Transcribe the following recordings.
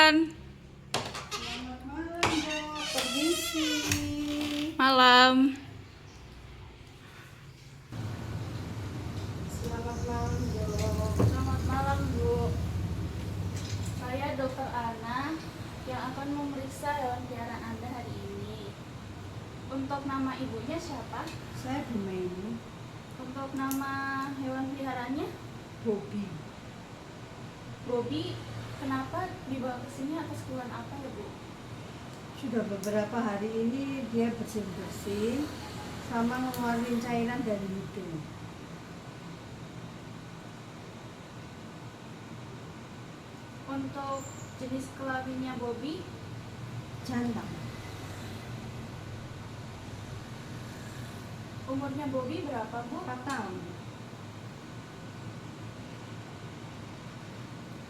makan. Selamat malam, Dok. Permisi. Malam. Selamat malam, Dok. Selamat malam, Bu. Saya Dokter Ana yang akan memeriksa hewan peliharaan Anda hari ini. Untuk nama ibunya siapa? Saya Bu Meni. Untuk nama hewan peliharaannya? Bobby. Bobby. Kenapa dibawa ke sini atas keluhan apa ya, Bu? Sudah beberapa hari ini dia bersih-bersih sama ngeluarin cairan dari hidung. Untuk jenis kelaminnya Bobby? Jantan. Umurnya Bobby berapa, Bu? 4 tahun.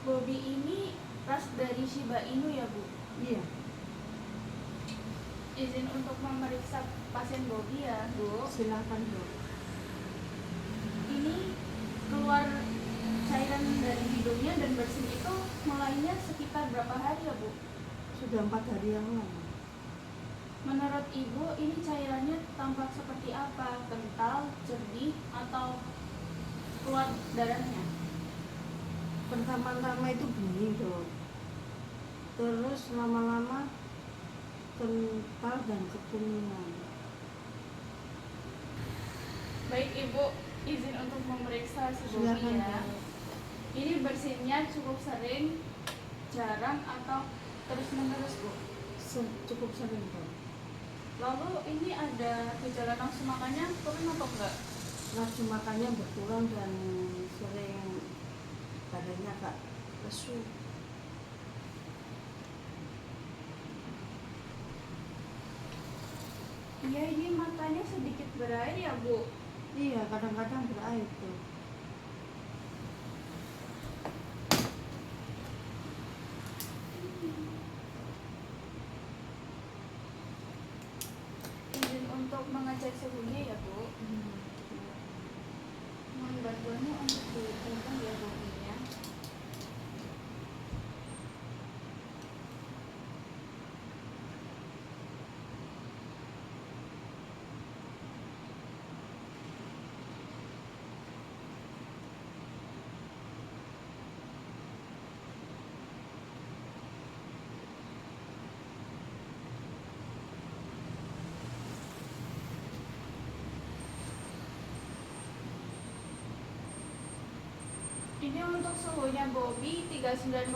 Bobby ini ras dari Shiba Inu ya, Bu? Iya. Izin untuk memeriksa pasien Bobby ya, Bu. Silakan, Dok. Ini keluar cairan dari hidungnya dan bersin itu mulainya sekitar berapa hari ya, Bu? Sudah 4 hari yang lalu. Menurut Ibu, ini cairannya tampak seperti apa? Kental, jernih, atau keluar darahnya? Pertama-tama itu bening, Dok. Terus lama-lama kental dan kekuningan. Baik, Ibu, izin untuk memeriksa si Bobby Silakan, ya. Dok. Ini bersinnya cukup sering, jarang, atau terus-menerus, Bu? Cukup sering, Dok. Lalu ini ada gejala nafsu makannya turun atau enggak? Nafsu makannya berkurang dan sering badannya agak lesu. Iya, ini matanya sedikit berair ya, Bu? Iya, kadang-kadang berair tuh. Izin untuk mengecek suhunya ya, Bu. Mohon bantuannya untuk dihitung ya, Bobby-nya. Ini untuk suhunya Bobby 39,8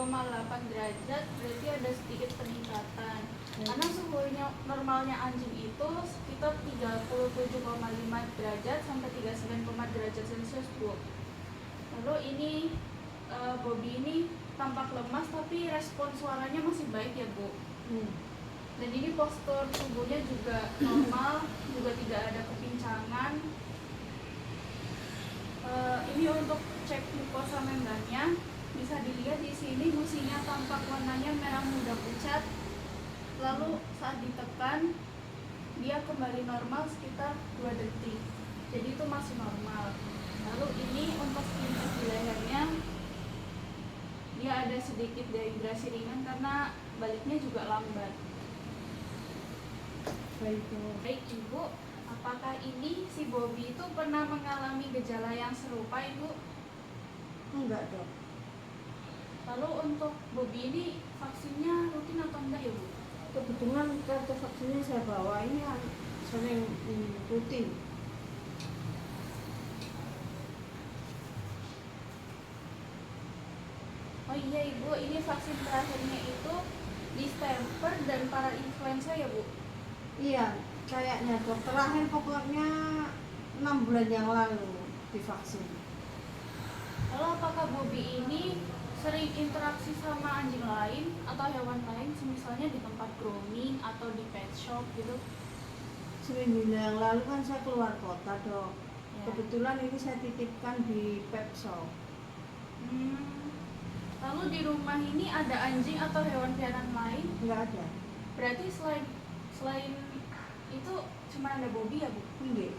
derajat, berarti ada sedikit peningkatan. Karena suhunya normalnya anjing itu sekitar 37,5 derajat sampai 39 derajat Celcius, Bu. Lalu ini Bobby ini tampak lemas tapi respon suaranya masih baik ya, Bu. Dan ini postur tubuhnya juga normal, juga tidak ada kepincangan. Ini untuk cek glukosa membrannya, bisa dilihat di sini musinya tampak warnanya merah muda pucat. Lalu saat ditekan dia kembali normal sekitar 2 detik. Jadi itu masih normal. Lalu ini untuk skinhead di lehernya, dia ada sedikit dehidrasi ringan karena baliknya juga lambat. Baik, Dok. Baik, Ibu, apakah ini si Bobby itu pernah mengalami gejala yang serupa, Ibu? Enggak, Dok. Lalu untuk Bobby ini vaksinnya rutin atau enggak ya, Bu? Kebetulan kartu vaksinnya saya bawa ini sering rutin. Oh iya, Ibu, ini vaksin terakhirnya itu distemper dan para influenza ya, Bu? Iya, kayaknya, Dok. Terakhir pokoknya 6 bulan yang lalu divaksin. Lalu apakah Bobby ini sering interaksi sama anjing lain atau hewan lain, misalnya di tempat grooming atau di pet shop gitu? Seminggu yang lalu kan saya keluar kota, Dok. Ya. Kebetulan ini saya titipkan di pet shop. Lalu di rumah ini ada anjing atau hewan peliharaan lain? Enggak ada. Berarti selain itu cuma ada Bobby ya, Bu? Enggak.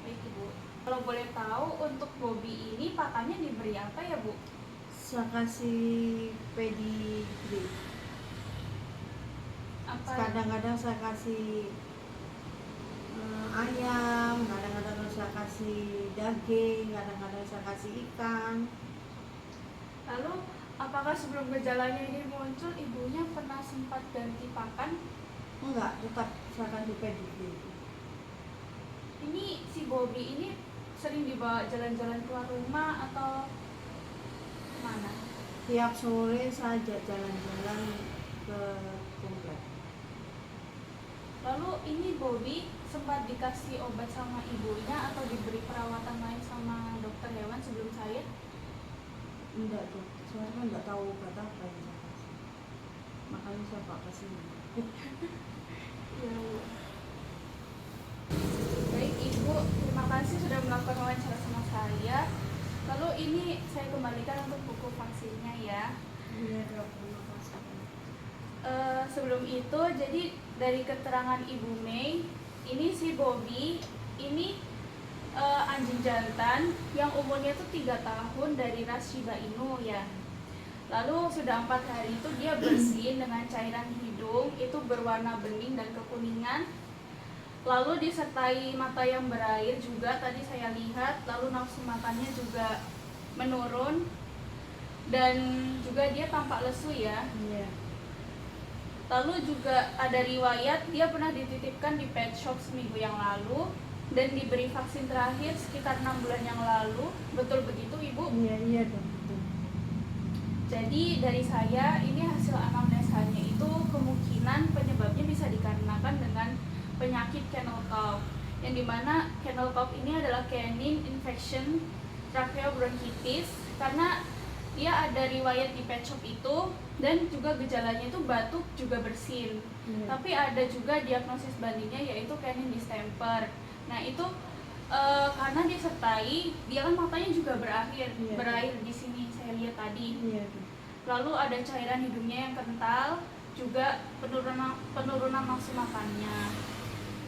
Baik, Ibu. Kalau boleh tahu untuk Bobby ini pakannya diberi apa ya, Bu? Saya kasih pedi kadang-kadang saya kasih ayam, kadang-kadang saya kasih daging, kadang-kadang saya kasih ikan. Lalu apakah sebelum gejalanya ini muncul ibunya pernah sempat ganti pakan? Enggak, tetap saya kasih pedigree. Ini si Bobby ini sering dibawa jalan-jalan keluar rumah atau kemana? Tiap sore saya ajak jalan-jalan ke komplek. Lalu ini Bobby sempat dikasih obat sama ibunya atau diberi perawatan lain sama dokter hewan sebelum saya? Enggak tuh, saya kan enggak tahu obat apa yang saya kasih. Makanya saya bawa ke sini. Ya. Baik Ibu, terima kasih sudah melakukan wawancara sama saya. Lalu ini saya kembalikan untuk buku vaksinnya ya. Iya dok, terima kasih. Sebelum itu, jadi dari keterangan Ibu Mei, ini si Bobby, ini anjing jantan yang umurnya itu 3 tahun dari ras Shiba Inu ya. Lalu sudah 4 hari itu dia bersin dengan cairan hidung itu berwarna bening dan kekuningan. Lalu disertai mata yang berair juga tadi saya lihat. Lalu nafsu makannya juga menurun dan juga dia tampak lesu ya. Iya. Lalu juga ada riwayat dia pernah dititipkan di pet shop seminggu yang lalu dan diberi vaksin terakhir sekitar 6 bulan yang lalu. Betul begitu Ibu? Iya dok, betul. Jadi dari saya ini hasil anamnesanya itu kemungkinan penyebabnya bisa dikarenakan dengan penyakit kennel cough, yang dimana kennel cough ini adalah canine infection tracheobronchitis karena dia ada riwayat di pet shop itu dan juga gejalanya itu batuk juga bersin. Iya. Tapi ada juga diagnosis bandingnya yaitu canine distemper. Nah itu karena disertai dia kan matanya juga berair, Iya. berair di sini saya lihat tadi. Iya dok. Lalu ada cairan hidungnya yang kental, juga penurunan nafsu makannya.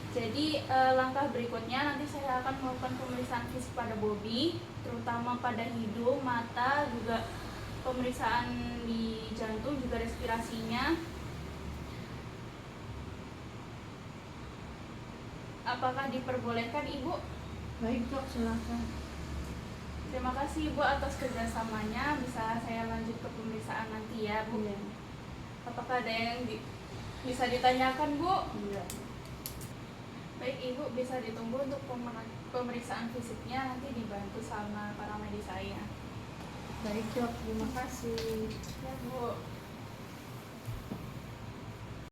Jadi langkah berikutnya nanti saya akan melakukan pemeriksaan fisik pada Bobby, terutama pada hidung, mata, juga pemeriksaan di jantung, juga respirasinya. Apakah diperbolehkan Ibu? Baik dok, silakan. Terima kasih Ibu atas kerjasamanya. Bisa saya lanjut ke pemeriksaan nanti ya Bu. Iya. Apakah ada yang bisa ditanyakan Bu? Iya. Baik Ibu, bisa ditunggu untuk pemeriksaan fisiknya, nanti dibantu sama para medis saya. Baik dok, terima kasih. Ya Bu.